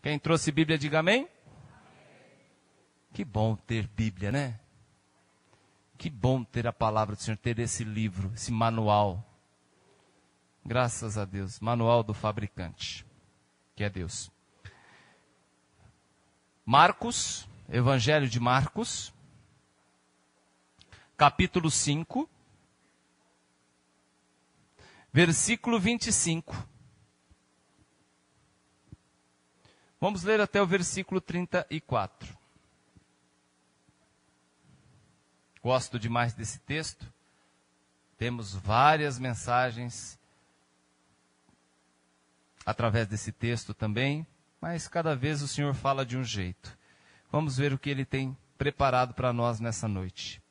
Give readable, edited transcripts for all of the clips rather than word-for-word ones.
Quem trouxe Bíblia, diga amém. Que bom ter Bíblia, né? Que bom ter a palavra do Senhor, ter esse livro, esse manual. Graças a Deus, manual do fabricante, que é Deus. Marcos, Evangelho de Marcos, capítulo 5, versículo 25. Vamos ler até o versículo 34. Gosto demais desse texto. Temos várias mensagens através desse texto também, mas cada vez o Senhor fala de um jeito. Vamos ver o que Ele tem preparado para nós nessa noite.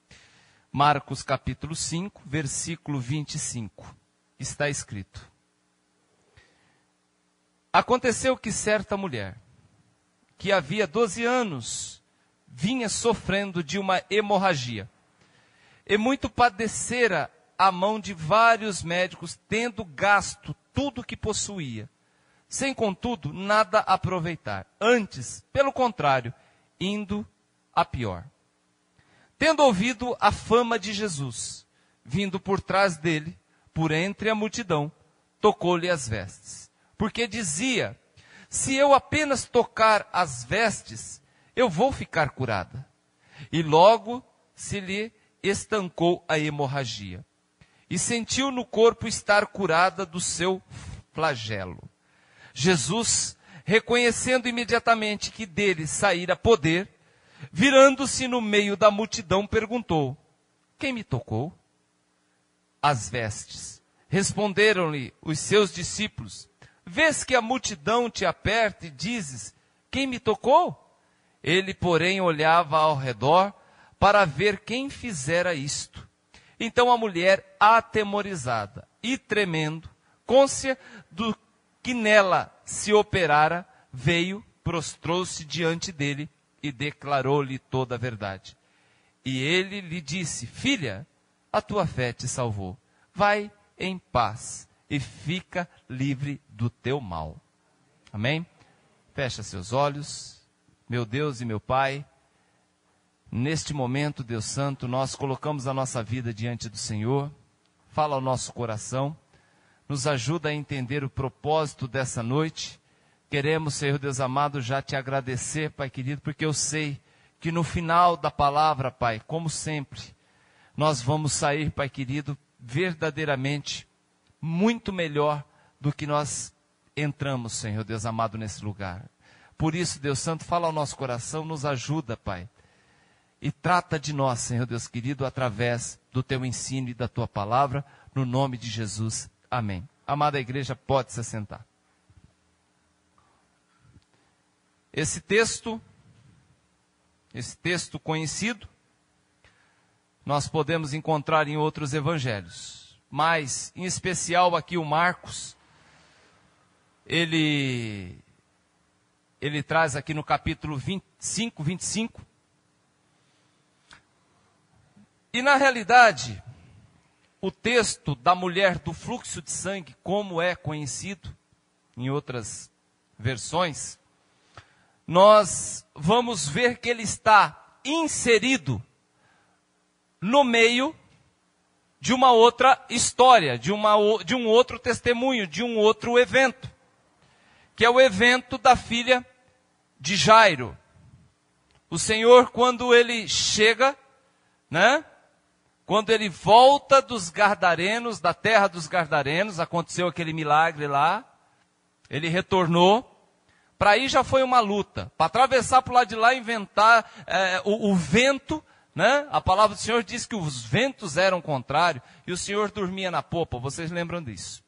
Marcos capítulo 5, versículo 25. Está escrito: Aconteceu que certa mulher, que havia 12 anos, vinha sofrendo de uma hemorragia, e muito padecera à mão de vários médicos, tendo gasto tudo o que possuía, sem contudo nada aproveitar. Antes, pelo contrário, indo a pior. Tendo ouvido a fama de Jesus, vindo por trás dele, por entre a multidão, tocou-lhe as vestes. Porque dizia: se eu apenas tocar as vestes, eu vou ficar curada. E logo se lhe estancou a hemorragia. E sentiu no corpo estar curada do seu flagelo. Jesus, reconhecendo imediatamente que dele saíra poder, virando-se no meio da multidão, perguntou: quem me tocou? As vestes. Responderam-lhe os seus discípulos: vês que a multidão te aperta e dizes: quem me tocou? Ele, porém, olhava ao redor para ver quem fizera isto. Então a mulher, atemorizada e tremendo, cônscia do que nela se operara, veio, prostrou-se diante dele e declarou-lhe toda a verdade. E ele lhe disse: filha, a tua fé te salvou. Vai em paz e fica livre do teu mal. Amém? Fecha seus olhos. Meu Deus e meu Pai, neste momento, Deus Santo, nós colocamos a nossa vida diante do Senhor. Fala ao nosso coração. Nos ajuda a entender o propósito dessa noite. Queremos, Senhor Deus amado, já te agradecer, Pai querido, porque eu sei que no final da palavra, Pai, como sempre, nós vamos sair, Pai querido, verdadeiramente muito melhor do que nós entramos, Senhor Deus amado, nesse lugar. Por isso, Deus Santo, fala ao nosso coração, nos ajuda, Pai. E trata de nós, Senhor Deus querido, através do teu ensino e da tua palavra, no nome de Jesus. Amém. Amada igreja, pode se assentar. Esse texto conhecido, nós podemos encontrar em outros evangelhos. Mas, em especial aqui o Marcos, ele traz aqui no capítulo 25. E na realidade, o texto da mulher do fluxo de sangue, como é conhecido em outras versões, nós vamos ver que ele está inserido no meio de uma outra história, de um outro testemunho, de um outro evento, que é o evento da filha de Jairo. O Senhor, quando ele chega, né? Quando ele volta dos Gardarenos, da terra dos Gardarenos, aconteceu aquele milagre lá, ele retornou. Para aí já foi uma luta. Para atravessar para o lado de lá, inventar o vento, né? A palavra do Senhor diz que os ventos eram contrários e o Senhor dormia na popa. Vocês lembram disso?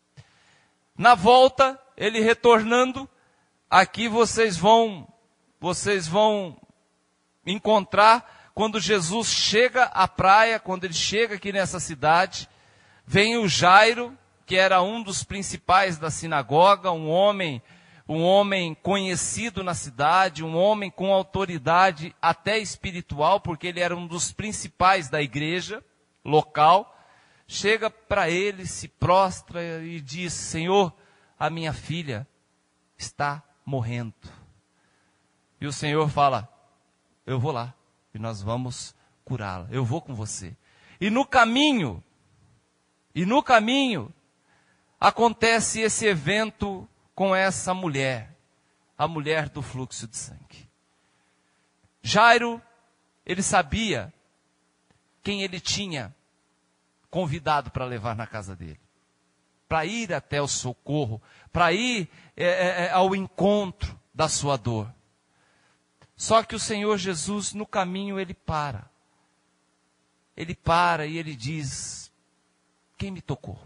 Na volta, ele retornando, aqui vocês vão encontrar quando Jesus chega à praia, quando ele chega aqui nessa cidade, vem o Jairo, que era um dos principais da sinagoga, um homem conhecido na cidade, um homem com autoridade até espiritual, porque ele era um dos principais da igreja local. Chega para ele, se prostra e diz: Senhor, a minha filha está morrendo. E o Senhor fala, eu vou lá e nós vamos curá-la. Eu vou com você. E no caminho, acontece esse evento com essa mulher, a mulher do fluxo de sangue. Jairo, ele sabia quem ele tinha convidado para levar na casa dele, para ir até o socorro, para ir ao encontro da sua dor. Só que o Senhor Jesus, no caminho, ele para. Ele para e ele diz, quem me tocou?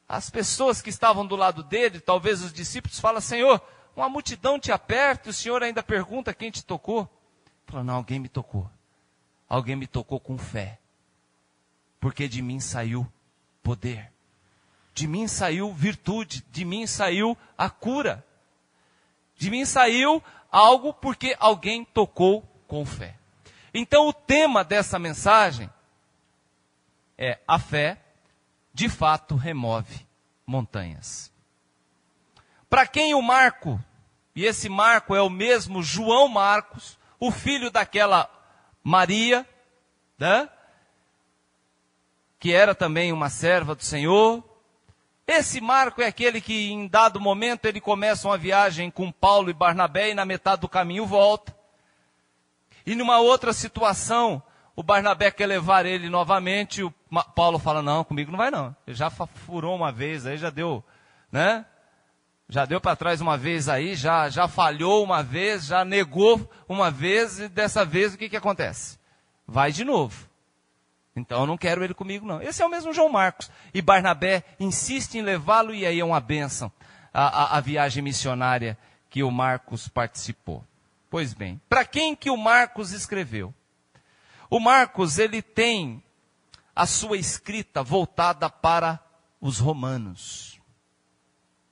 As pessoas que estavam do lado dele, talvez os discípulos, falam, Senhor, uma multidão te aperta e o Senhor ainda pergunta quem te tocou. Ele falou, não, alguém me tocou. Alguém me tocou com fé. Porque de mim saiu poder. De mim saiu virtude. De mim saiu a cura. De mim saiu algo porque alguém tocou com fé. Então o tema dessa mensagem é a fé de fato remove montanhas. Para quem o Marco, e esse Marco é o mesmo João Marcos, o filho daquela Maria, né? Que era também uma serva do Senhor. Esse Marco é aquele que em dado momento ele começa uma viagem com Paulo e Barnabé e na metade do caminho volta. E numa outra situação, o Barnabé quer levar ele novamente, o Paulo fala, não, comigo não vai não. Ele já furou uma vez, aí já deu, né? Já deu para trás uma vez aí, já falhou uma vez, já negou uma vez, e dessa vez o que acontece? Vai de novo. Então eu não quero ele comigo não. Esse é o mesmo João Marcos. E Barnabé insiste em levá-lo e aí é uma bênção a viagem missionária que o Marcos participou. Pois bem, para quem que o Marcos escreveu? O Marcos, ele tem a sua escrita voltada para os romanos.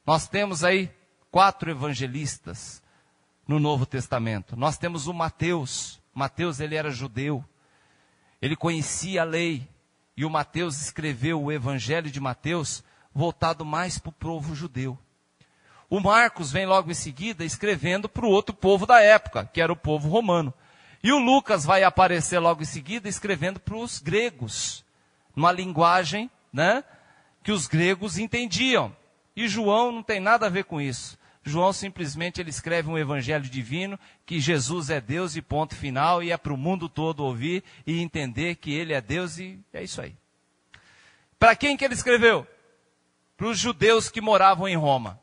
Nós temos aí 4 evangelistas no Novo Testamento. Nós temos o Mateus. Mateus, ele era judeu. Ele conhecia a lei. E o Mateus escreveu o Evangelho de Mateus voltado mais para o povo judeu. O Marcos vem logo em seguida escrevendo para o outro povo da época, que era o povo romano. E o Lucas vai aparecer logo em seguida escrevendo para os gregos, numa linguagem, né, que os gregos entendiam. E João não tem nada a ver com isso. João simplesmente ele escreve um evangelho divino, que Jesus é Deus e ponto final, e é para o mundo todo ouvir e entender que ele é Deus e é isso aí. Para quem que ele escreveu? Para os judeus que moravam em Roma.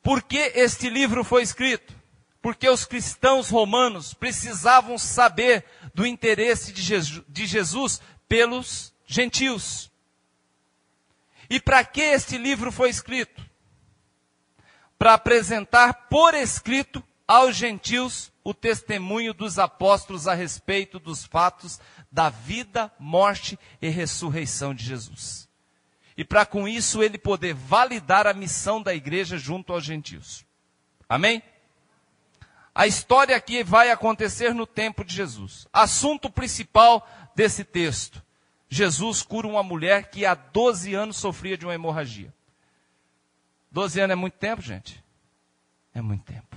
Por que este livro foi escrito? Porque os cristãos romanos precisavam saber do interesse de Jesus pelos gentios. E para que este livro foi escrito? Para apresentar por escrito aos gentios o testemunho dos apóstolos a respeito dos fatos da vida, morte e ressurreição de Jesus. E para com isso ele poder validar a missão da igreja junto aos gentios. Amém? A história aqui vai acontecer no tempo de Jesus. Assunto principal desse texto. Jesus cura uma mulher que há 12 anos sofria de uma hemorragia. 12 anos é muito tempo, gente? É muito tempo.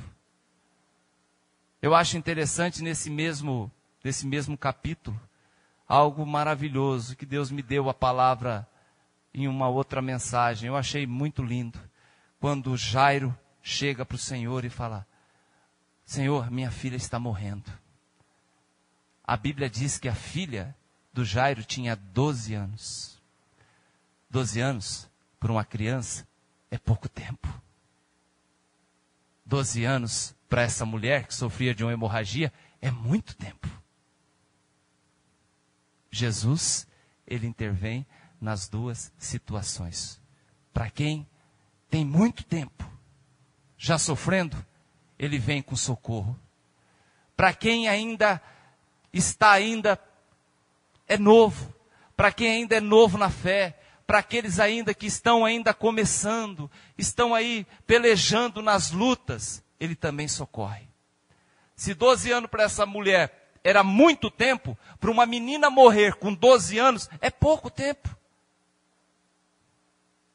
Eu acho interessante nesse mesmo capítulo, algo maravilhoso, que Deus me deu a palavra em uma outra mensagem. Eu achei muito lindo, quando Jairo chega para o Senhor e fala, Senhor, minha filha está morrendo. A Bíblia diz que a filha do Jairo tinha 12 anos. 12 anos, para uma criança, é pouco tempo. 12 anos, para essa mulher que sofria de uma hemorragia, é muito tempo. Jesus, ele intervém nas duas situações. Para quem tem muito tempo já sofrendo, ele vem com socorro. Para quem ainda é novo, para quem ainda é novo na fé, para aqueles ainda que estão ainda começando, estão aí pelejando nas lutas, ele também socorre. Se 12 anos para essa mulher era muito tempo, para uma menina morrer com 12 anos é pouco tempo.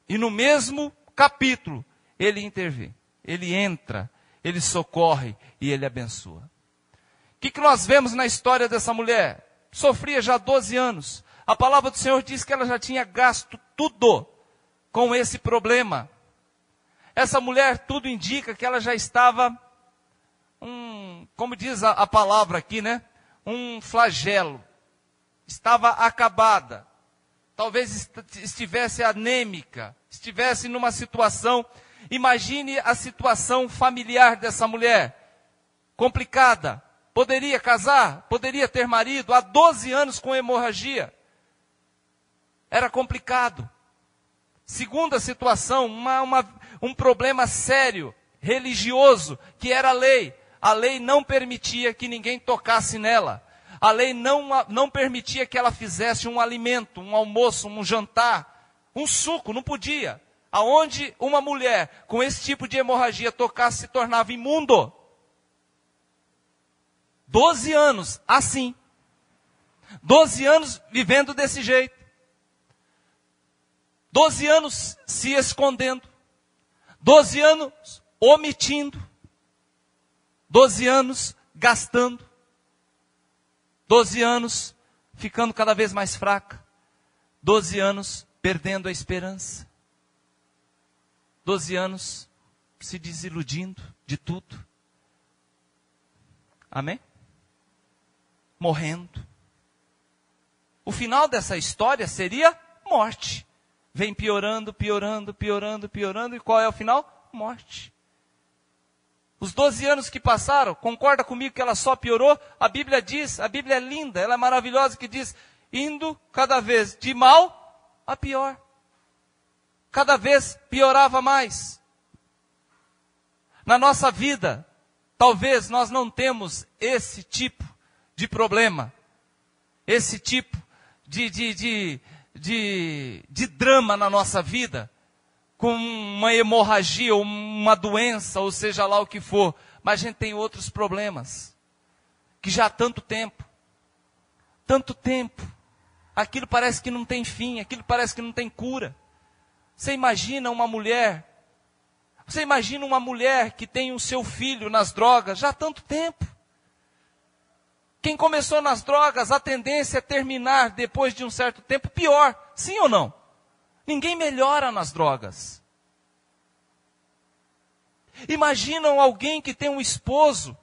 E no mesmo capítulo, ele intervém, ele entra Ele socorre e Ele abençoa. O que nós vemos na história dessa mulher? Sofria já 12 anos. A palavra do Senhor diz que ela já tinha gasto tudo com esse problema. Essa mulher, tudo indica que ela já estava, como diz a palavra aqui, né? Um flagelo. Estava acabada. Talvez estivesse anêmica, estivesse numa situação. Imagine a situação familiar dessa mulher. Complicada. Poderia casar, poderia ter marido, há 12 anos com hemorragia. Era complicado. Segunda situação, um problema sério, religioso, que era a lei. A lei não permitia que ninguém tocasse nela. A lei não permitia que ela fizesse um alimento, um almoço, um jantar, um suco, não podia. Aonde uma mulher com esse tipo de hemorragia tocasse, se tornava imundo. 12 anos assim. 12 anos vivendo desse jeito. 12 anos se escondendo. 12 anos omitindo. 12 anos gastando. 12 anos ficando cada vez mais fraca. 12 anos perdendo a esperança. 12 anos se desiludindo de tudo. Amém? Morrendo. O final dessa história seria morte. Vem piorando, piorando, piorando, piorando. E qual é o final? Morte. Os 12 anos que passaram, concorda comigo que ela só piorou? A Bíblia diz, a Bíblia é linda, ela é maravilhosa, que diz, indo cada vez de mal a pior. Cada vez piorava mais. Na nossa vida, talvez nós não temos esse tipo de problema, esse tipo de drama na nossa vida, com uma hemorragia, ou uma doença, ou seja lá o que for, mas a gente tem outros problemas, que já há tanto tempo, aquilo parece que não tem fim, aquilo parece que não tem cura. Você imagina uma mulher que tem o seu filho nas drogas já há tanto tempo. Quem começou nas drogas, a tendência é terminar depois de um certo tempo pior. Sim ou não? Ninguém melhora nas drogas. Imaginam alguém que tem um esposo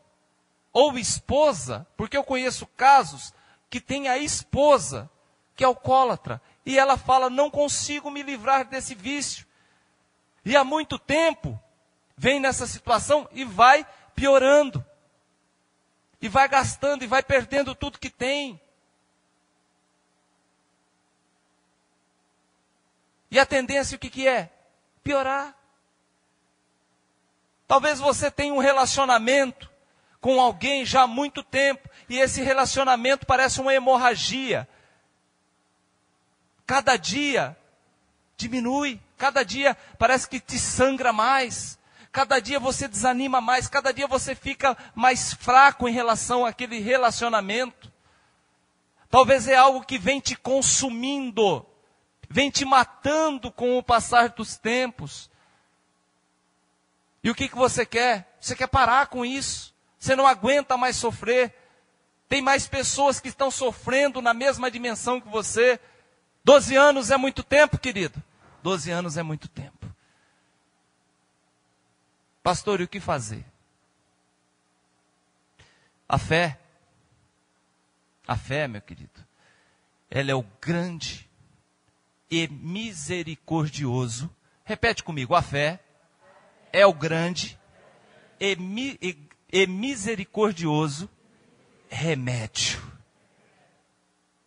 ou esposa, porque eu conheço casos que tem a esposa que é alcoólatra. E ela fala, não consigo me livrar desse vício. E há muito tempo vem nessa situação e vai piorando. E vai gastando e vai perdendo tudo que tem. E a tendência o que é? Piorar. Talvez você tenha um relacionamento com alguém já há muito tempo. E esse relacionamento parece uma hemorragia. Cada dia diminui. Cada dia parece que te sangra mais. Cada dia você desanima mais, cada dia você fica mais fraco em relação àquele relacionamento. Talvez é algo que vem te consumindo, vem te matando com o passar dos tempos. E o que você quer? Você quer parar com isso. Você não aguenta mais sofrer. Tem mais pessoas que estão sofrendo na mesma dimensão que você. 12 anos é muito tempo, querido. 12 anos é muito tempo. Pastor, e o que fazer? A fé, meu querido, ela é o grande e misericordioso. Repete comigo, a fé é o grande e misericordioso remédio.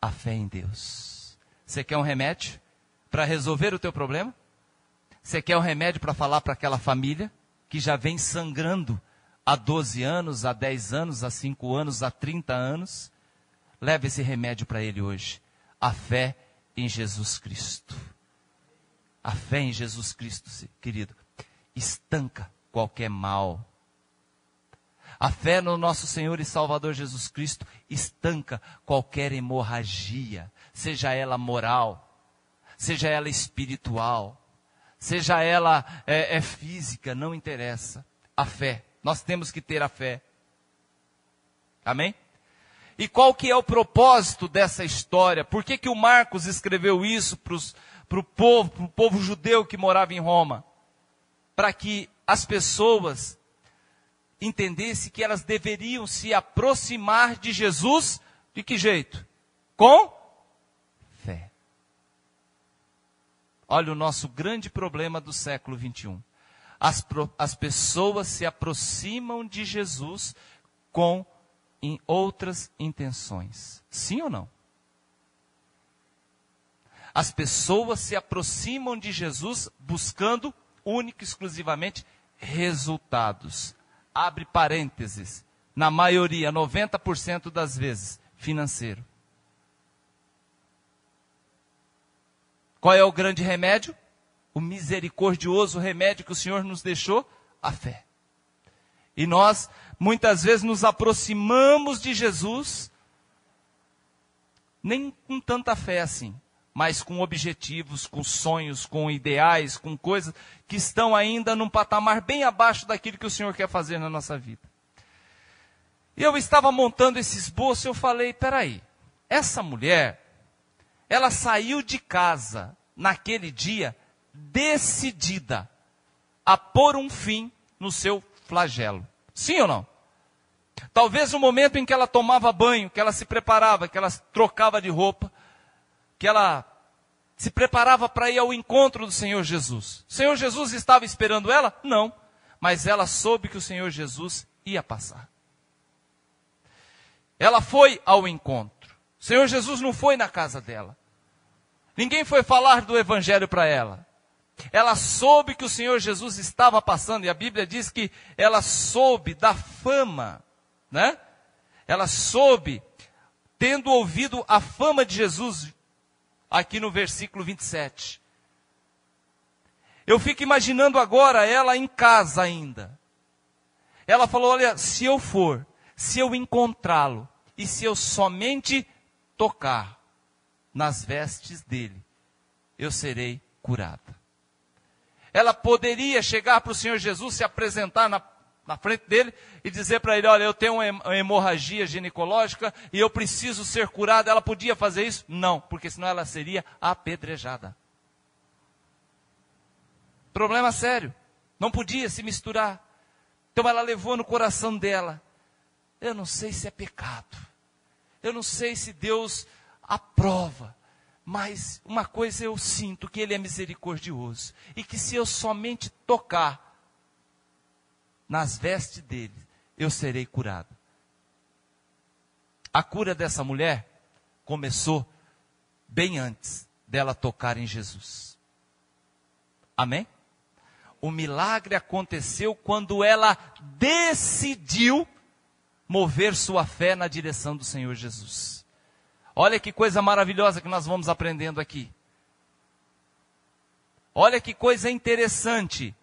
A fé em Deus. Você quer um remédio para resolver o teu problema? Você quer um remédio para falar para aquela família que já vem sangrando há 12 anos, há 10 anos, há 5 anos, há 30 anos? Leve esse remédio para ele hoje. A fé em Jesus Cristo. A fé em Jesus Cristo, querido, estanca qualquer mal. A fé no nosso Senhor e Salvador Jesus Cristo estanca qualquer hemorragia, seja ela moral, seja ela espiritual, seja ela física, não interessa. a fé. Nós temos que ter a fé. Amém? E qual que é o propósito dessa história? Por que que o Marcos escreveu isso para o povo judeu que morava em Roma? Para que as pessoas entendessem que elas deveriam se aproximar de Jesus, de que jeito? Com fé. Olha o nosso grande problema do século 21. As pessoas se aproximam de Jesus com outras intenções. Sim ou não? As pessoas se aproximam de Jesus buscando única e exclusivamente resultados. Abre parênteses. Na maioria, 90% das vezes, financeiro. Qual é o grande remédio? O misericordioso remédio que o Senhor nos deixou? A fé. E nós, muitas vezes, nos aproximamos de Jesus, nem com tanta fé assim, mas com objetivos, com sonhos, com ideais, com coisas que estão ainda num patamar bem abaixo daquilo que o Senhor quer fazer na nossa vida. E eu estava montando esse esboço e eu falei, peraí, essa mulher, ela saiu de casa naquele dia decidida a pôr um fim no seu flagelo. Sim ou não? Talvez o momento em que ela tomava banho, que ela se preparava, que ela trocava de roupa, que ela se preparava para ir ao encontro do Senhor Jesus. O Senhor Jesus estava esperando ela? Não. Mas ela soube que o Senhor Jesus ia passar. Ela foi ao encontro. O Senhor Jesus não foi na casa dela. Ninguém foi falar do evangelho para ela. Ela soube que o Senhor Jesus estava passando, e a Bíblia diz que ela soube da fama, né? Ela soube, tendo ouvido a fama de Jesus, aqui no versículo 27. Eu fico imaginando agora ela em casa ainda. Ela falou, olha, se eu for, se eu encontrá-lo, e se eu somente tocar nas vestes dele, eu serei curada. Ela poderia chegar para o Senhor Jesus, se apresentar na frente dele e dizer para ele, olha, eu tenho uma hemorragia ginecológica e eu preciso ser curada. Ela podia fazer isso? Não, porque senão ela seria apedrejada. Problema sério. Não podia se misturar. Então ela levou no coração dela. Eu não sei se é pecado. Eu não sei se Deus aprova. Mas uma coisa eu sinto, que Ele é misericordioso. E que se eu somente tocar nas vestes dele, eu serei curado. A cura dessa mulher começou bem antes dela tocar em Jesus. Amém? O milagre aconteceu quando ela decidiu mover sua fé na direção do Senhor Jesus. Olha que coisa maravilhosa que nós vamos aprendendo aqui. Olha que coisa interessante.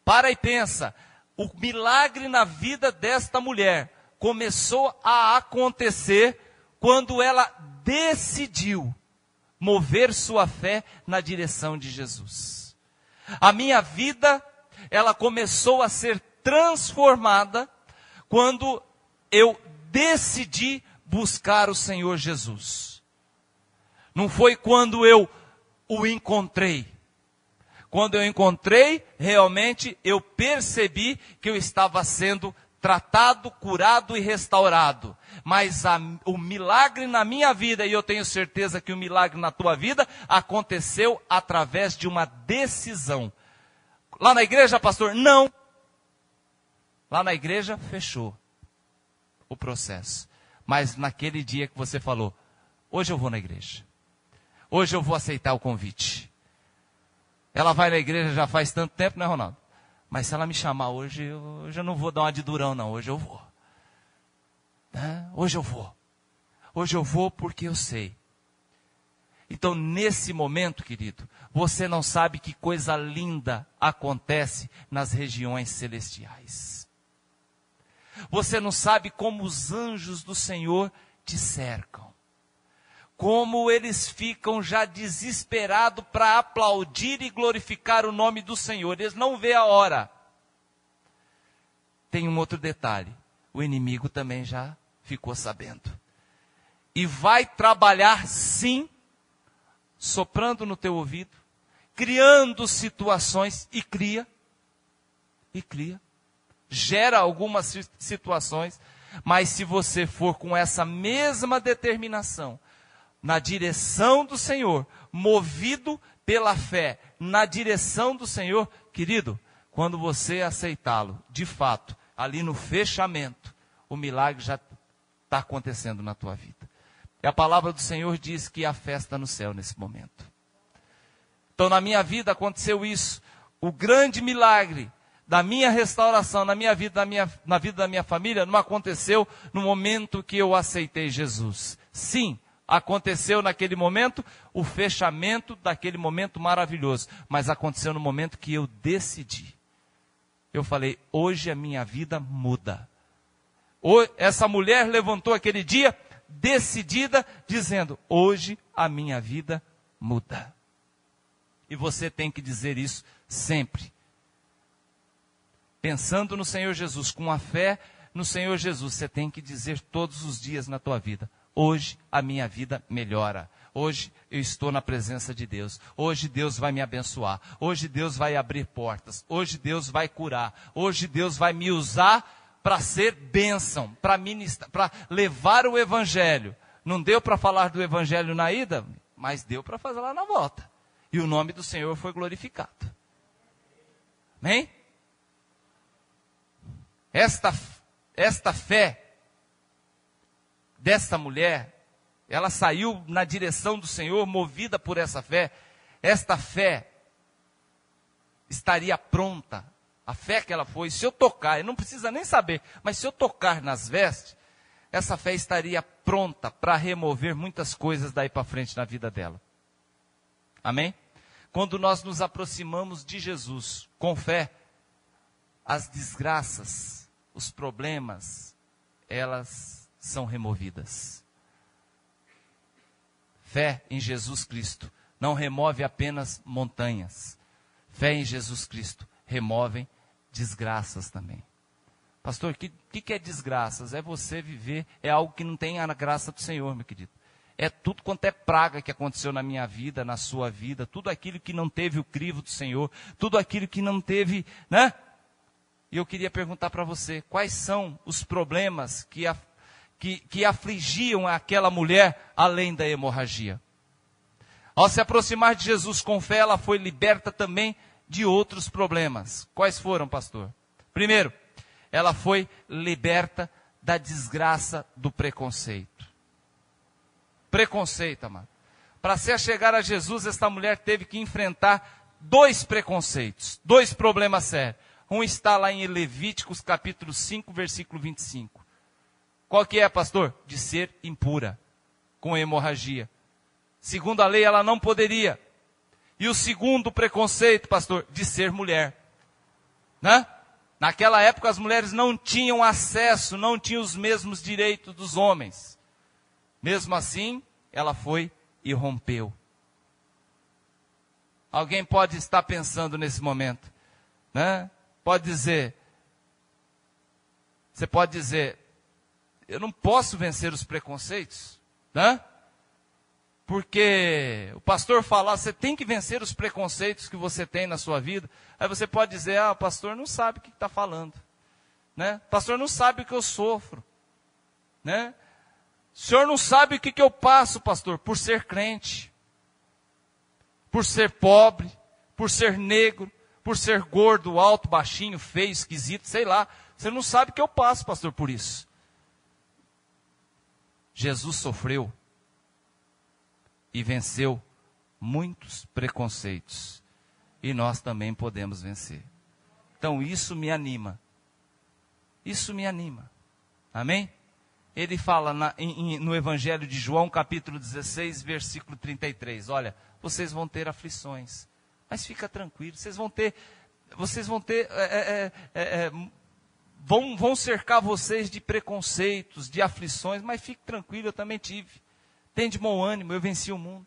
Para e pensa. O milagre na vida desta mulher começou a acontecer quando ela decidiu mover sua fé na direção de Jesus. A minha vida, ela começou a ser transformada quando eu decidi buscar o Senhor Jesus. Não foi quando eu o encontrei. Quando eu encontrei, realmente eu percebi que eu estava sendo tratado, curado e restaurado. Mas o milagre na minha vida, e eu tenho certeza que o milagre na tua vida, aconteceu através de uma decisão. Lá na igreja, pastor? Não. Lá na igreja, fechou o processo. Mas naquele dia que você falou, hoje eu vou na igreja. Hoje eu vou aceitar o convite. Ela vai na igreja já faz tanto tempo, né, Ronaldo? Mas se ela me chamar hoje, eu não vou dar uma de durão, não. Hoje eu vou. Né? Hoje eu vou. Hoje eu vou porque eu sei. Então, nesse momento, querido, você não sabe que coisa linda acontece nas regiões celestiais. Você não sabe como os anjos do Senhor te cercam. Como eles ficam já desesperados para aplaudir e glorificar o nome do Senhor. Eles não vê a hora tem um outro detalhe. O inimigo também já ficou sabendo. E vai trabalhar sim, soprando no teu ouvido, criando situações e cria. Gera algumas situações, mas se você for com essa mesma determinação, na direção do Senhor, movido pela fé, na direção do Senhor, querido, quando você aceitá-lo, de fato, ali no fechamento, o milagre já está acontecendo na tua vida. E a palavra do Senhor diz que há festa no céu nesse momento. Então na minha vida aconteceu isso, o grande milagre da minha restauração, na minha vida, na vida da minha família, não aconteceu no momento que eu aceitei Jesus. Sim, aconteceu naquele momento o fechamento daquele momento maravilhoso, mas aconteceu no momento que eu decidi. Eu falei, hoje a minha vida muda. Essa mulher levantou aquele dia decidida, dizendo, hoje a minha vida muda. E você tem que dizer isso sempre. Pensando no Senhor Jesus, com a fé no Senhor Jesus, você tem que dizer todos os dias na tua vida, hoje a minha vida melhora. Hoje eu estou na presença de Deus. Hoje Deus vai me abençoar. Hoje Deus vai abrir portas. Hoje Deus vai curar. Hoje Deus vai me usar para ser bênção, para ministrar, para levar o evangelho. Não deu para falar do evangelho na ida, mas deu para fazer lá na volta. E o nome do Senhor foi glorificado. Amém? Esta fé desta mulher, ela saiu na direção do Senhor, movida por essa fé. Esta fé estaria pronta. A fé que ela foi, se eu tocar, eu não precisa nem saber, mas se eu tocar nas vestes, essa fé estaria pronta para remover muitas coisas daí para frente na vida dela. Amém? Quando nós nos aproximamos de Jesus com fé, as desgraças, os problemas, elas são removidas. Fé em Jesus Cristo não remove apenas montanhas. Fé em Jesus Cristo removem desgraças também. Pastor, o que é desgraças? É você viver, é algo que não tem a graça do Senhor, meu querido. É tudo quanto é praga que aconteceu na minha vida, na sua vida, tudo aquilo que não teve o crivo do Senhor, tudo aquilo que não teve, né? E eu queria perguntar para você, quais são os problemas que afligiam aquela mulher além da hemorragia? Ao se aproximar de Jesus com fé, ela foi liberta também de outros problemas. Quais foram, pastor? Primeiro, ela foi liberta da desgraça do preconceito. Preconceito, amado. Para se achegar a Jesus, esta mulher teve que enfrentar 2 preconceitos, 2 problemas sérios. Um está lá em Levíticos capítulo 5, versículo 25. Qual que é, pastor? De ser impura, com hemorragia. Segundo a lei, ela não poderia. E o segundo preconceito, pastor, de ser mulher. Né? Naquela época as mulheres não tinham acesso, não tinham os mesmos direitos dos homens. Mesmo assim, ela foi e rompeu. Alguém pode estar pensando nesse momento, né? Pode dizer, você pode dizer, eu não posso vencer os preconceitos, né? Porque o pastor fala, você tem que vencer os preconceitos que você tem na sua vida. Aí você pode dizer, o pastor não sabe o que está falando, né? O pastor não sabe o que eu sofro, né? O senhor não sabe o que eu passo, pastor, por ser crente, por ser pobre, por ser negro, por ser gordo, alto, baixinho, feio, esquisito, sei lá. Você não sabe o que eu passo, pastor, por isso. Jesus sofreu e venceu muitos preconceitos. E nós também podemos vencer. Então isso me anima. Isso me anima. Amém? Ele fala no Evangelho de João, capítulo 16, versículo 33. Olha, vocês vão ter aflições. Mas fica tranquilo, vão cercar vocês de preconceitos, de aflições, mas fique tranquilo, eu também tive. Tem de bom ânimo, eu venci o mundo.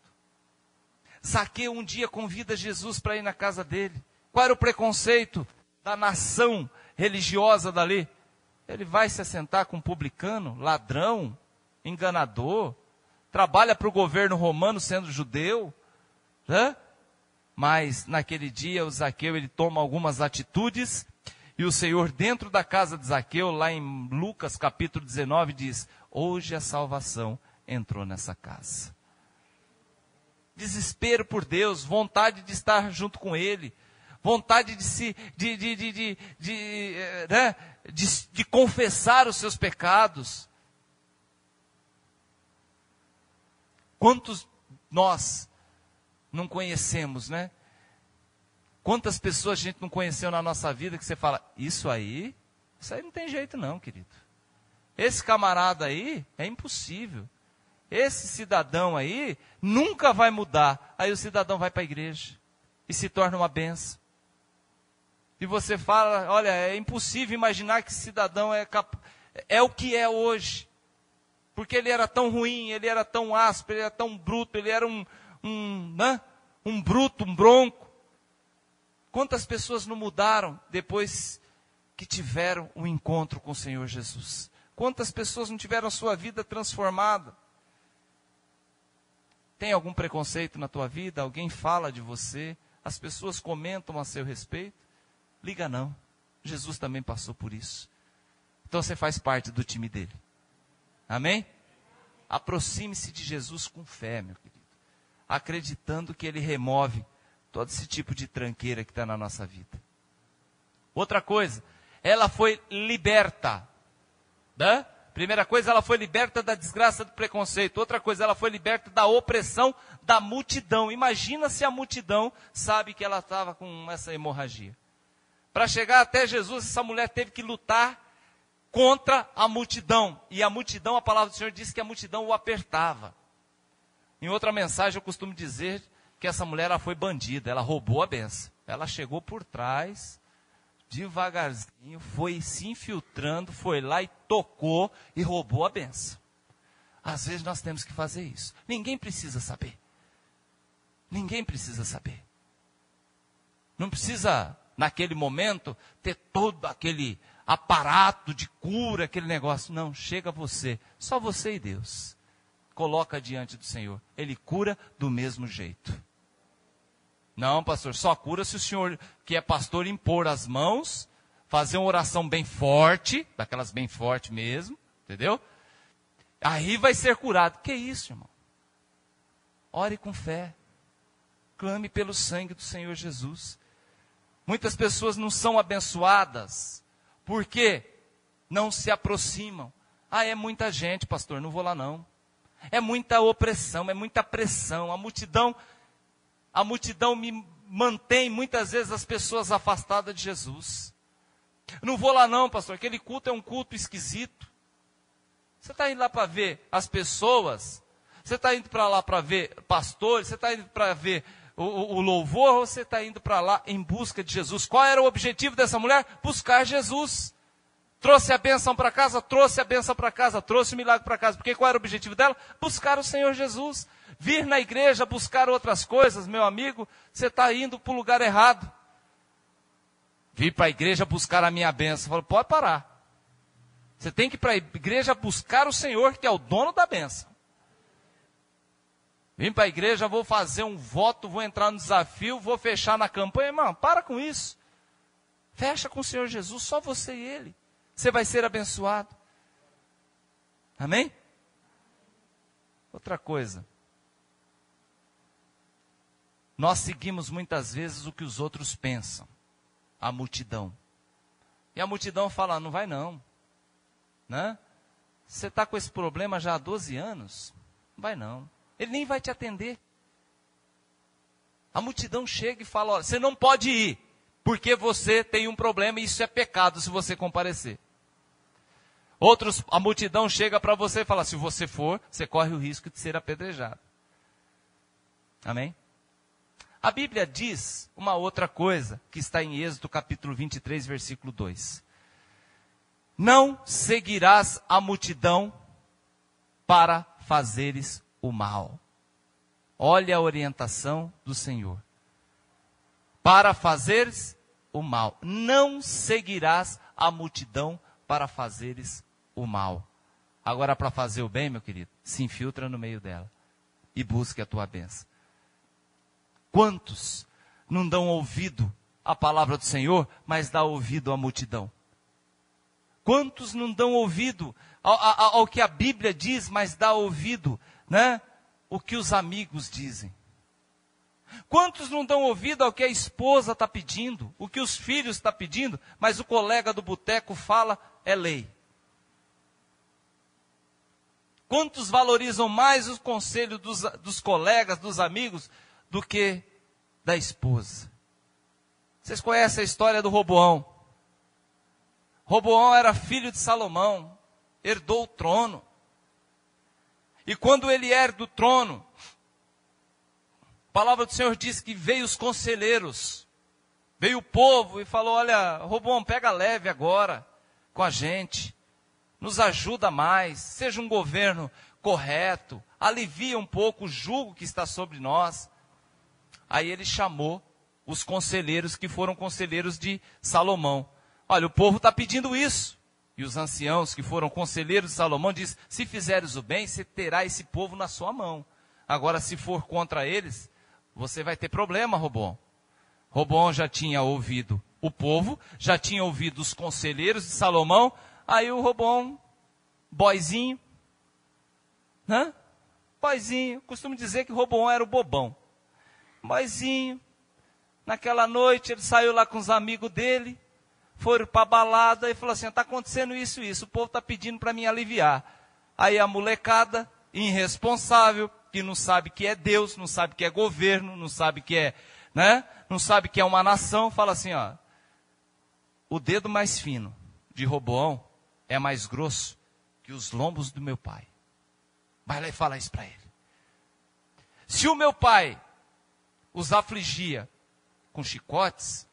Zaqueu um dia convida Jesus para ir na casa dele. Qual era o preconceito da nação religiosa dali? Ele vai se assentar com um publicano, ladrão, enganador, trabalha para o governo romano sendo judeu, né? Mas naquele dia o Zaqueu ele toma algumas atitudes e o Senhor dentro da casa de Zaqueu, lá em Lucas capítulo 19, diz: hoje a salvação entrou nessa casa. Desespero por Deus, vontade de estar junto com Ele, vontade de confessar os seus pecados. Quantos nós não conhecemos, né? Quantas pessoas a gente não conheceu na nossa vida que você fala, isso aí não tem jeito não, querido. Esse camarada aí é impossível. Esse cidadão aí nunca vai mudar. Aí o cidadão vai para a igreja e se torna uma bênção. E você fala, olha, é impossível imaginar que esse cidadão é o que é hoje. Porque ele era tão ruim, ele era tão áspero, ele era tão bruto, ele era um bruto, um bronco. Quantas pessoas não mudaram depois que tiveram um encontro com o Senhor Jesus? Quantas pessoas não tiveram a sua vida transformada? Tem algum preconceito na tua vida? Alguém fala de você? As pessoas comentam a seu respeito? Liga não. Jesus também passou por isso. Então você faz parte do time dele. Amém? Aproxime-se de Jesus com fé, meu querido. Acreditando que ele remove todo esse tipo de tranqueira que está na nossa vida. Outra coisa, ela foi liberta. Né? Primeira coisa, ela foi liberta da desgraça do preconceito. Outra coisa, ela foi liberta da opressão da multidão. Imagina se a multidão sabe que ela estava com essa hemorragia. Para chegar até Jesus, essa mulher teve que lutar contra a multidão. E a multidão, a palavra do Senhor diz que a multidão o apertava. Em outra mensagem eu costumo dizer que essa mulher ela foi bandida, ela roubou a benção. Ela chegou por trás, devagarzinho, foi se infiltrando, foi lá e tocou e roubou a benção. Às vezes nós temos que fazer isso. Ninguém precisa saber. Ninguém precisa saber. Não precisa, naquele momento, ter todo aquele aparato de cura, aquele negócio. Não, chega você, só você e Deus. Coloca diante do Senhor. Ele cura do mesmo jeito. Não, pastor, só cura se o senhor, que é pastor, impor as mãos, fazer uma oração bem forte, daquelas bem fortes mesmo, entendeu? Aí vai ser curado. Que isso, irmão? Ore com fé. Clame pelo sangue do Senhor Jesus. Muitas pessoas não são abençoadas, porque não se aproximam. Ah, é muita gente, pastor, não vou lá não. É muita opressão, é muita pressão. A multidão me mantém muitas vezes as pessoas afastadas de Jesus. Não vou lá não, pastor, aquele culto é um culto esquisito. Você está indo lá para ver as pessoas? Você está indo para lá para ver pastores? Você está indo para ver o louvor? Ou você está indo para lá em busca de Jesus? Qual era o objetivo dessa mulher? Buscar Jesus. Trouxe a bênção para casa? Trouxe a bênção para casa. Trouxe o milagre para casa. Porque qual era o objetivo dela? Buscar o Senhor Jesus. Vir na igreja buscar outras coisas, meu amigo, você está indo para o lugar errado. Vir para a igreja buscar a minha bênção. Falo, pode parar. Você tem que ir para a igreja buscar o Senhor, que é o dono da bênção. Vim para a igreja, vou fazer um voto, vou entrar no desafio, vou fechar na campanha. Irmão, para com isso. Fecha com o Senhor Jesus, só você e Ele. Você vai ser abençoado. Amém? Outra coisa. Nós seguimos muitas vezes o que os outros pensam. A multidão. E a multidão fala, não vai não. Né? Você está com esse problema já há 12 anos? Não vai não. Ele nem vai te atender. A multidão chega e fala, olha, você não pode ir, porque você tem um problema e isso é pecado se você comparecer. Outros, a multidão chega para você e fala, se você for, você corre o risco de ser apedrejado. Amém? A Bíblia diz uma outra coisa, que está em Êxodo capítulo 23, versículo 2. Não seguirás a multidão para fazeres o mal. Olha a orientação do Senhor. Para fazeres o mal. Não seguirás a multidão para fazeres o mal. Agora, para fazer o bem, meu querido, se infiltra no meio dela e busque a tua bênção. Quantos não dão ouvido à palavra do Senhor, mas dá ouvido à multidão? Quantos não dão ouvido ao que a Bíblia diz, mas dá ouvido, né, o que os amigos dizem? Quantos não dão ouvido ao que a esposa está pedindo, o que os filhos estão pedindo, mas o colega do boteco fala, é lei? Quantos valorizam mais os conselhos dos colegas, dos amigos, do que da esposa? Vocês conhecem a história do Roboão? Roboão era filho de Salomão, herdou o trono. E quando ele herda o trono, a palavra do Senhor diz que veio os conselheiros, veio o povo e falou, olha, Roboão, pega leve agora com a gente, nos ajuda mais, seja um governo correto, alivia um pouco o jugo que está sobre nós. Aí ele chamou os conselheiros que foram conselheiros de Salomão. Olha, o povo está pedindo isso. E os anciãos que foram conselheiros de Salomão dizem, se fizeres o bem, você terá esse povo na sua mão. Agora, se for contra eles, você vai ter problema, Roboão. Roboão já tinha ouvido o povo, já tinha ouvido os conselheiros de Salomão. Aí o Roboão, boizinho, né? Boizinho, costumo dizer que Roboão era o bobão. Boizinho, naquela noite ele saiu lá com os amigos dele, foram para a balada e falou assim, está acontecendo isso e isso, o povo está pedindo para me aliviar. Aí a molecada, irresponsável, que não sabe que é Deus, não sabe que é governo, não sabe que é, né? Não sabe que é uma nação, fala assim, ó, o dedo mais fino de Roboão é mais grosso que os lombos do meu pai. Vai lá e fala isso para ele. Se o meu pai os afligia com chicotes,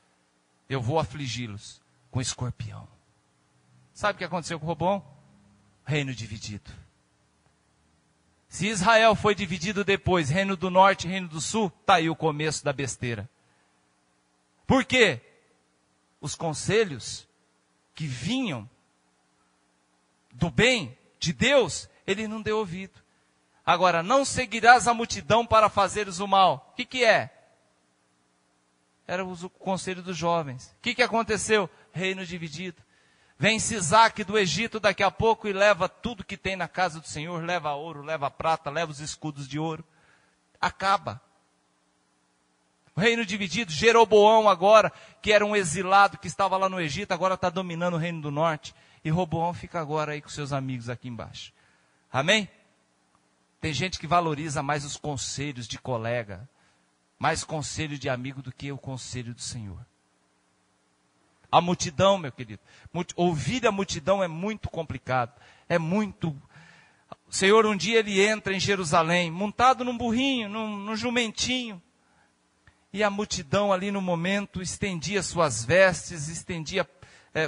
eu vou afligi-los com escorpião. Sabe o que aconteceu com Roboão? Reino dividido. Se Israel foi dividido depois, reino do norte e reino do sul, está aí o começo da besteira. Por quê? Os conselhos que vinham do bem de Deus, ele não deu ouvido. Agora, não seguirás a multidão para fazeres o mal. O que é? Era o conselho dos jovens. O que aconteceu? Reino dividido. Vem-se Isaac do Egito daqui a pouco e leva tudo que tem na casa do Senhor, leva ouro, leva prata, leva os escudos de ouro. Acaba. O reino dividido, Jeroboão agora, que era um exilado que estava lá no Egito, agora está dominando o reino do norte. E Roboão fica agora aí com seus amigos aqui embaixo. Amém? Tem gente que valoriza mais os conselhos de colega, mais conselho de amigo do que o conselho do Senhor. A multidão, meu querido, ouvir a multidão é muito complicado, é muito... O Senhor um dia ele entra em Jerusalém, montado num burrinho, num jumentinho, e a multidão ali no momento estendia suas vestes, estendia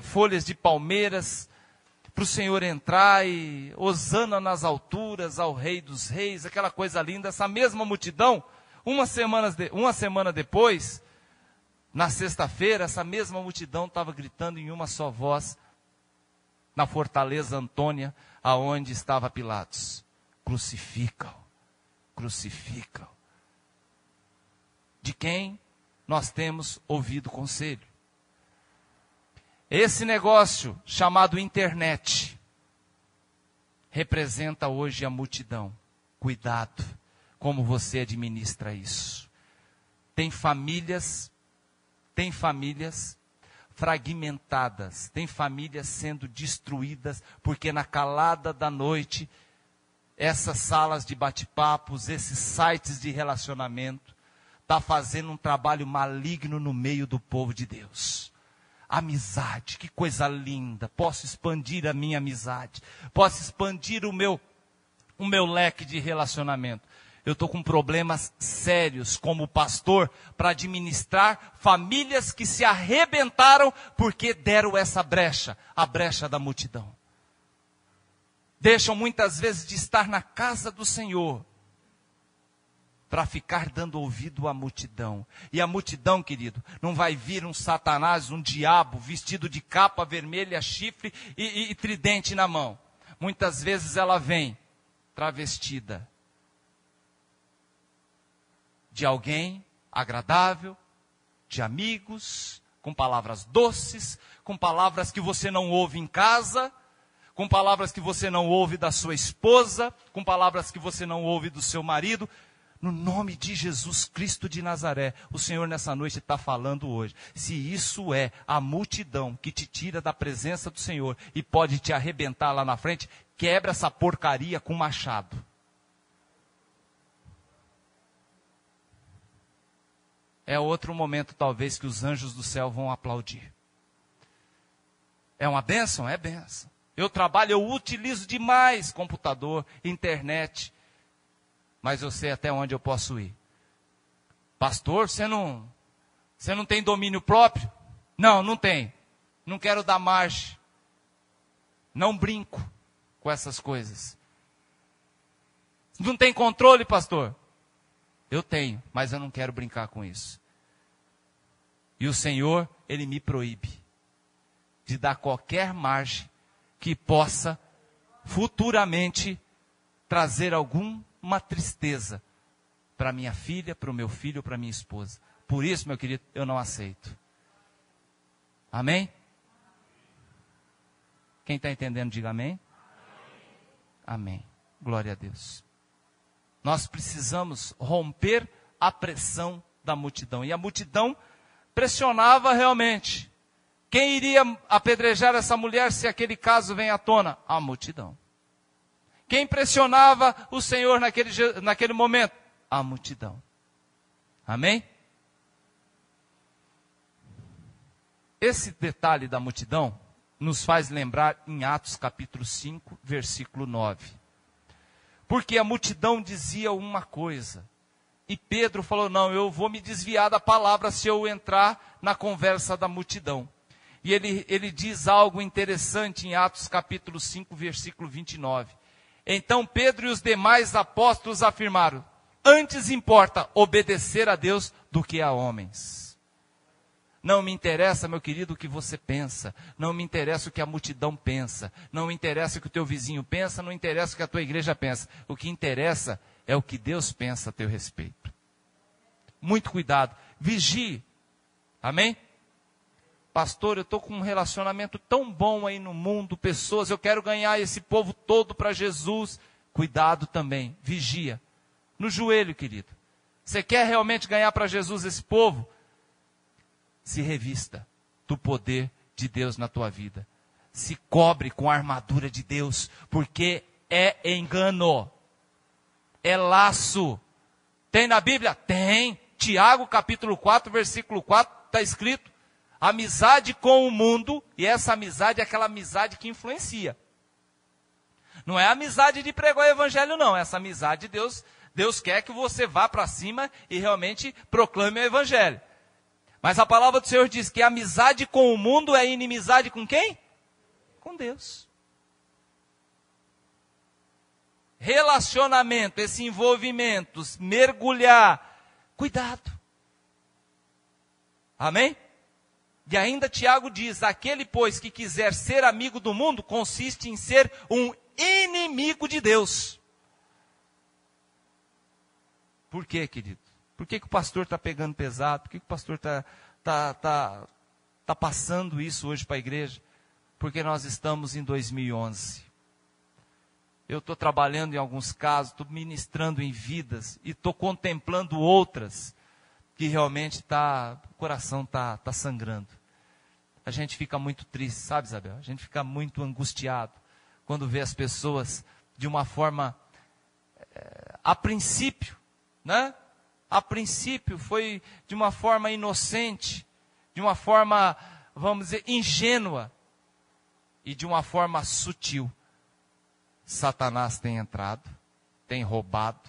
folhas de palmeiras, para o Senhor entrar e hosana nas alturas ao Rei dos Reis, aquela coisa linda. Essa mesma multidão, uma semana depois, na sexta-feira, essa mesma multidão estava gritando em uma só voz, na fortaleza Antônia, aonde estava Pilatos. Crucificam, crucificam. De quem nós temos ouvido conselho? Esse negócio chamado internet representa hoje a multidão. Cuidado como você administra isso. Tem famílias fragmentadas, tem famílias sendo destruídas, porque na calada da noite, essas salas de bate-papos, esses sites de relacionamento, está fazendo um trabalho maligno no meio do povo de Deus. Amizade, que coisa linda, posso expandir a minha amizade, posso expandir o meu leque de relacionamento. Eu estou com problemas sérios como pastor para administrar famílias que se arrebentaram porque deram essa brecha, a brecha da multidão. Deixam muitas vezes de estar na casa do Senhor para ficar dando ouvido à multidão. E a multidão, querido, não vai vir um Satanás, um diabo, vestido de capa vermelha, chifre e tridente na mão. Muitas vezes ela vem travestida de alguém agradável, de amigos, com palavras doces, com palavras que você não ouve em casa, com palavras que você não ouve da sua esposa, com palavras que você não ouve do seu marido. No nome de Jesus Cristo de Nazaré, o Senhor nessa noite está falando hoje. Se isso é a multidão que te tira da presença do Senhor e pode te arrebentar lá na frente, quebra essa porcaria com machado. É outro momento talvez que os anjos do céu vão aplaudir. É uma bênção? É bênção. Eu trabalho, eu utilizo demais computador, internet. Mas eu sei até onde eu posso ir. Pastor, você não tem domínio próprio? Não, não tem. Não quero dar margem. Não brinco com essas coisas. Não tem controle, pastor? Eu tenho, mas eu não quero brincar com isso. E o Senhor, Ele me proíbe de dar qualquer margem que possa futuramente trazer alguma tristeza para minha filha, para o meu filho, para minha esposa. Por isso, meu querido, eu não aceito. Amém? Quem está entendendo, diga amém. Amém. Glória a Deus. Nós precisamos romper a pressão da multidão. E a multidão pressionava realmente. Quem iria apedrejar essa mulher se aquele caso vem à tona? A multidão. Quem pressionava o Senhor naquele momento? A multidão. Amém? Esse detalhe da multidão nos faz lembrar em Atos capítulo 5, versículo 9. Porque a multidão dizia uma coisa. E Pedro falou, não, eu vou me desviar da palavra se eu entrar na conversa da multidão. E ele diz algo interessante em Atos capítulo 5, versículo 29. Então Pedro e os demais apóstolos afirmaram, antes importa obedecer a Deus do que a homens. Não me interessa, meu querido, o que você pensa. Não me interessa o que a multidão pensa. Não me interessa o que o teu vizinho pensa. Não interessa o que a tua igreja pensa. O que interessa é o que Deus pensa a teu respeito. Muito cuidado. Vigie. Amém? Pastor, eu estou com um relacionamento tão bom aí no mundo. Pessoas, eu quero ganhar esse povo todo para Jesus. Cuidado também. Vigia. No joelho, querido. Você quer realmente ganhar para Jesus esse povo? Se revista do poder de Deus na tua vida. Se cobre com a armadura de Deus, porque é engano. É laço. Tem na Bíblia? Tem. Tiago capítulo 4, versículo 4, está escrito. Amizade com o mundo, e essa amizade é aquela amizade que influencia. Não é amizade de pregar o evangelho, não. Essa amizade Deus quer que você vá para cima e realmente proclame o evangelho. Mas a palavra do Senhor diz que a amizade com o mundo é inimizade com quem? Com Deus. Relacionamento, esse envolvimento, mergulhar, cuidado. Amém? E ainda Tiago diz, aquele pois que quiser ser amigo do mundo, consiste em ser um inimigo de Deus. Por quê, querido? Por que o pastor está pegando pesado? Por que o pastor está passando isso hoje para a igreja? Porque nós estamos em 2011. Eu estou trabalhando em alguns casos, estou ministrando em vidas e estou contemplando outras que realmente o coração está sangrando. A gente fica muito triste, sabe, Isabel? A gente fica muito angustiado quando vê as pessoas de uma forma, a princípio, né? A princípio foi de uma forma inocente, de uma forma, vamos dizer, ingênua e de uma forma sutil. Satanás tem entrado, tem roubado,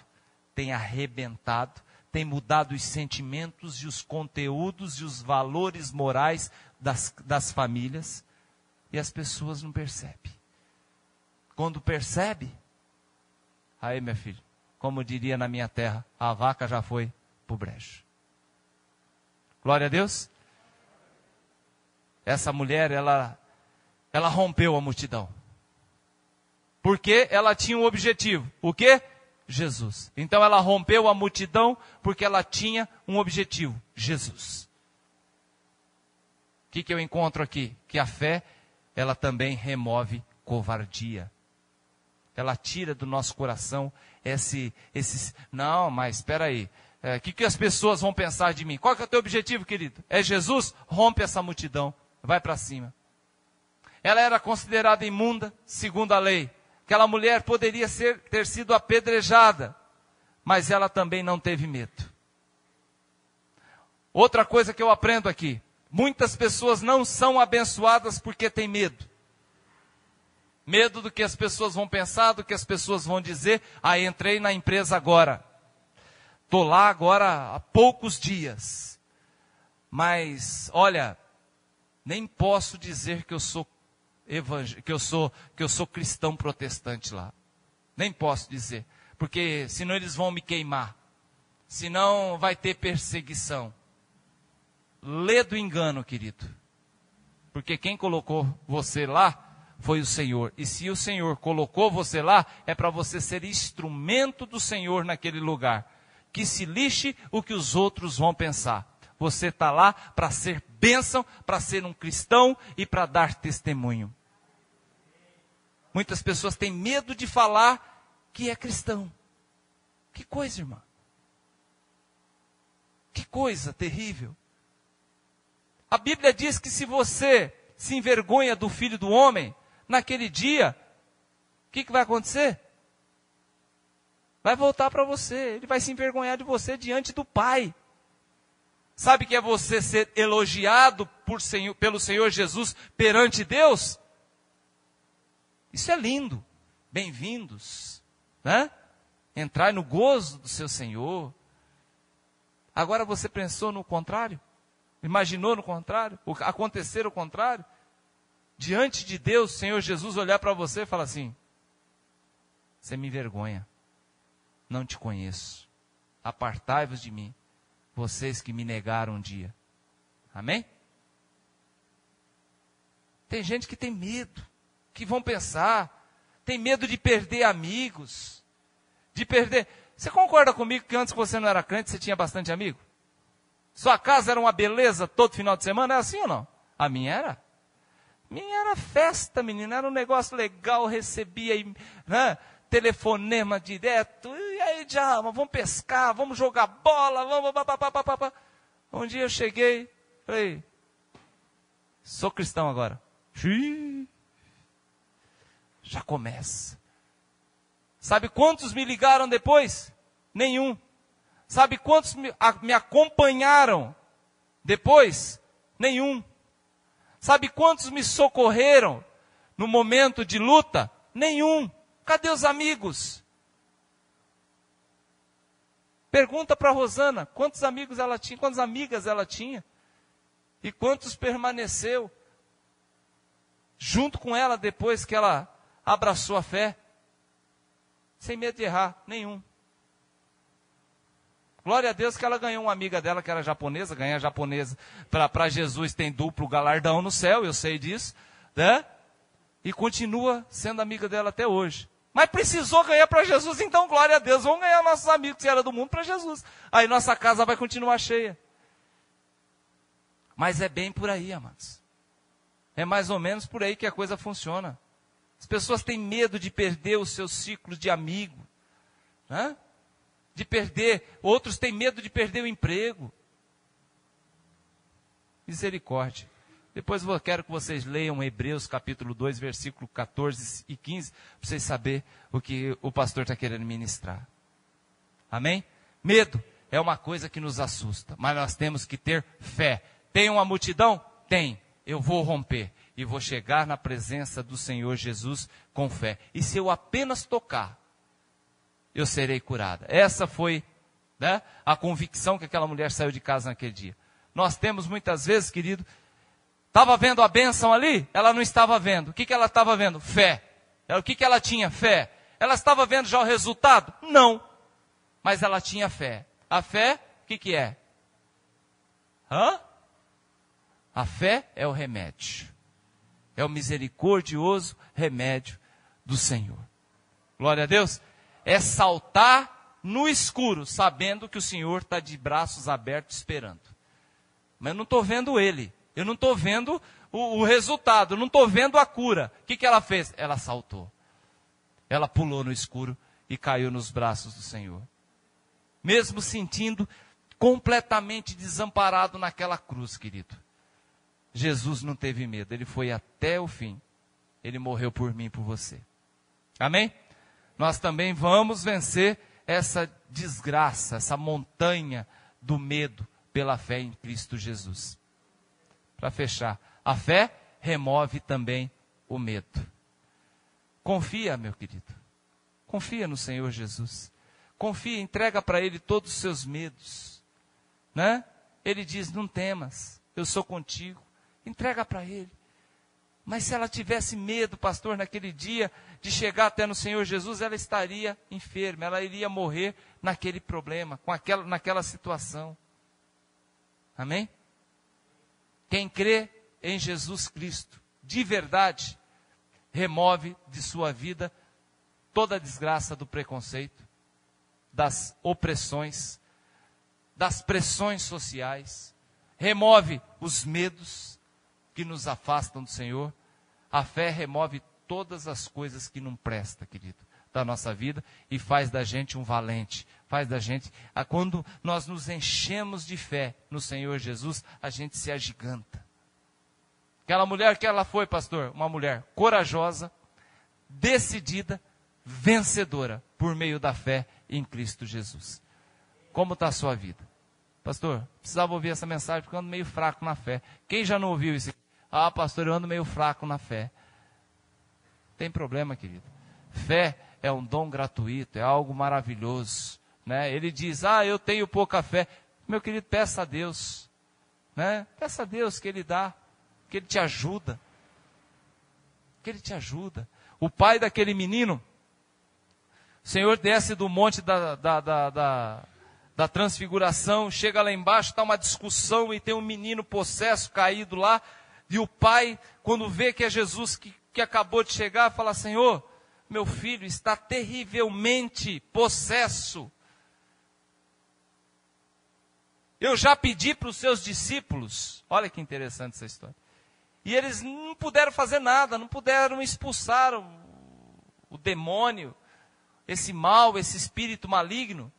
tem arrebentado, tem mudado os sentimentos e os conteúdos e os valores morais das famílias e as pessoas não percebem. Quando percebe, aí, meu filho, como diria na minha terra, a vaca já foi pro brejo. Glória a Deus. Essa mulher, ela rompeu a multidão. Porque ela tinha um objetivo. O quê? Jesus. Então ela rompeu a multidão porque ela tinha um objetivo. Jesus. O que eu encontro aqui? Que a fé, ela também remove covardia. Ela tira do nosso coração não, mas espera aí. O que as pessoas vão pensar de mim? Qual que é o teu objetivo, querido? É Jesus? Rompe essa multidão. Vai para cima. Ela era considerada imunda, segundo a lei. Aquela mulher poderia ter sido apedrejada, mas ela também não teve medo. Outra coisa que eu aprendo aqui. Muitas pessoas não são abençoadas porque têm medo. Medo do que as pessoas vão pensar, do que as pessoas vão dizer. Entrei na empresa agora. Estou lá agora há poucos dias. Mas, olha, nem posso dizer que eu sou cristão protestante lá. Nem posso dizer. Porque senão eles vão me queimar. Senão vai ter perseguição. Lê do engano, querido. Porque quem colocou você lá foi o Senhor. E se o Senhor colocou você lá, é para você ser instrumento do Senhor naquele lugar. Que se lixe o que os outros vão pensar. Você está lá para ser bênção, para ser um cristão e para dar testemunho. Muitas pessoas têm medo de falar que é cristão. Que coisa, irmã. Que coisa terrível. A Bíblia diz que se você se envergonha do Filho do Homem, naquele dia, o que vai acontecer? Vai voltar para você. Ele vai se envergonhar de você diante do Pai. Sabe que é você ser elogiado pelo Senhor Jesus perante Deus? Isso é lindo. Bem-vindos. Né? Entrar no gozo do seu Senhor. Agora você pensou no contrário? Imaginou no contrário? Acontecer o contrário? Diante de Deus, o Senhor Jesus olhar para você e falar assim: você me envergonha. Não te conheço. Apartai-vos de mim, vocês que me negaram um dia. Amém? Tem gente que tem medo, que vão pensar, tem medo de perder amigos, de perder... Você concorda comigo que antes que você não era crente, você tinha bastante amigo? Sua casa era uma beleza todo final de semana? É assim ou não? A minha era. Minha era festa, menina, era um negócio legal, recebia telefonema direto, e aí já, vamos pescar, vamos jogar bola, vamos... Um dia eu cheguei, falei, sou cristão agora. Já começa. Sabe quantos me ligaram depois? Nenhum. Sabe quantos me acompanharam depois? Nenhum. Sabe quantos me socorreram no momento de luta? Nenhum. Cadê os amigos? Pergunta para a Rosana, quantos amigos ela tinha, quantas amigas ela tinha? E quantos permaneceu junto com ela depois que ela abraçou a fé? Sem medo de errar, nenhum. Glória a Deus que ela ganhou uma amiga dela que era japonesa, ganhar japonesa para Jesus tem duplo galardão no céu, eu sei disso, né? E continua sendo amiga dela até hoje. Mas precisou ganhar para Jesus, então glória a Deus, vamos ganhar nossos amigos que eram do mundo para Jesus. Aí nossa casa vai continuar cheia. Mas é bem por aí, amados. É mais ou menos por aí que a coisa funciona. As pessoas têm medo de perder os seus ciclos de amigo, né? De perder, outros têm medo de perder o emprego. Misericórdia. Depois eu quero que vocês leiam Hebreus capítulo 2, versículo 14 e 15, para vocês saberem o que o pastor está querendo ministrar. Amém? Medo é uma coisa que nos assusta, mas nós temos que ter fé. Tem uma multidão? Tem. Eu vou romper e vou chegar na presença do Senhor Jesus com fé. E se eu apenas tocar, eu serei curada. Essa foi, né, a convicção que aquela mulher saiu de casa naquele dia. Nós temos muitas vezes, querido, estava vendo a bênção ali? Ela não estava vendo. O que ela estava vendo? Fé. O que ela tinha? Fé. Ela estava vendo já o resultado? Não. mas ela tinha fé. A fé, o que é? A fé é o remédio. É o misericordioso remédio do Senhor. Glória a Deus. É saltar no escuro, sabendo que o Senhor está de braços abertos esperando. Mas eu não estou vendo Ele. Eu não estou vendo o resultado. Eu não estou vendo a cura. O que ela fez? Ela saltou. Ela pulou no escuro e caiu nos braços do Senhor. Mesmo sentindo completamente desamparado naquela cruz, querido. Jesus não teve medo. Ele foi até o fim. Ele morreu por mim e por você. Amém? Nós também vamos vencer essa desgraça, essa montanha do medo pela fé em Cristo Jesus. Para fechar, a fé remove também o medo. Confia, meu querido. Confia no Senhor Jesus. Confia, entrega para Ele todos os seus medos. Né? Ele diz, não temas, eu sou contigo. Entrega para Ele. Mas se ela tivesse medo, pastor, naquele dia, de chegar até no Senhor Jesus, ela estaria enferma, ela iria morrer naquele problema, naquela situação. Amém? Quem crê em Jesus Cristo, de verdade, remove de sua vida toda a desgraça do preconceito, das opressões, das pressões sociais, remove os medos que nos afastam do Senhor. A fé remove todas as coisas que não prestam, querido, da nossa vida e faz da gente um valente, faz da gente, quando nós nos enchemos de fé no Senhor Jesus, a gente se agiganta. Aquela mulher que ela foi, pastor, uma mulher corajosa, decidida, vencedora, por meio da fé em Cristo Jesus. Como está a sua vida? Pastor, precisava ouvir essa mensagem porque eu ando meio fraco na fé. Quem já não ouviu isso? Ah, pastor, eu ando meio fraco na fé. Tem problema, querido. Fé é um dom gratuito, é algo maravilhoso. Né? Ele diz, eu tenho pouca fé. Meu querido, peça a Deus. Né? Peça a Deus que Ele dá, que Ele te ajuda. Que Ele te ajuda. O pai daquele menino, o Senhor desce do monte da transfiguração, chega lá embaixo, está uma discussão e tem um menino possesso caído lá. E o pai, quando vê que é Jesus que acabou de chegar, fala, Senhor, meu filho está terrivelmente possesso. Eu já pedi para os seus discípulos, olha que interessante essa história, e eles não puderam fazer nada, não puderam expulsar o demônio, esse mal, esse espírito maligno.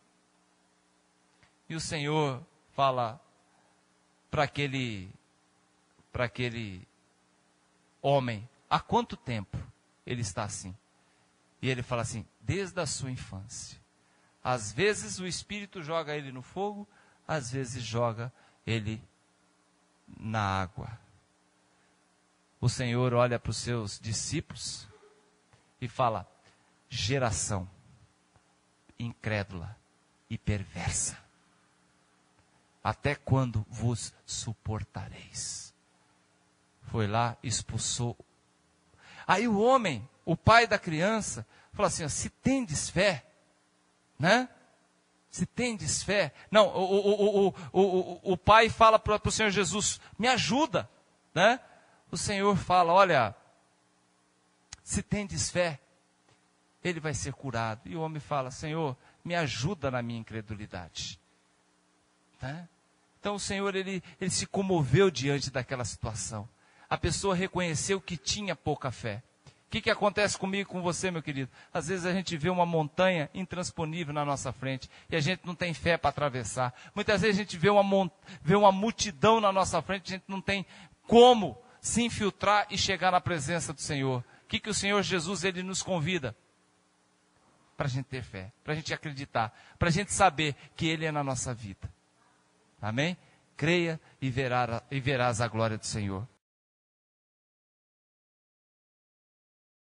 E o Senhor fala para aquele homem, há quanto tempo ele está assim? E ele fala assim, desde a sua infância. Às vezes o Espírito joga ele no fogo, às vezes joga ele na água. O Senhor olha para os seus discípulos e fala, geração incrédula e perversa, até quando vos suportareis? Foi lá, expulsou. Aí o homem, o pai da criança, falou assim, se tendes fé, né? Se tendes fé. Não, o pai fala para o Senhor Jesus, me ajuda, né? O Senhor fala, olha, se tendes fé, ele vai ser curado. E o homem fala, Senhor, me ajuda na minha incredulidade. Né? Então o Senhor, ele se comoveu diante daquela situação. A pessoa reconheceu que tinha pouca fé. O que acontece comigo e com você, meu querido? Às vezes a gente vê uma montanha intransponível na nossa frente e a gente não tem fé para atravessar. Muitas vezes a gente vê uma multidão na nossa frente, a gente não tem como se infiltrar e chegar na presença do Senhor. O que o Senhor Jesus, ele nos convida? Para a gente ter fé, para a gente acreditar, para a gente saber que Ele é na nossa vida. Amém? Creia e verás a glória do Senhor.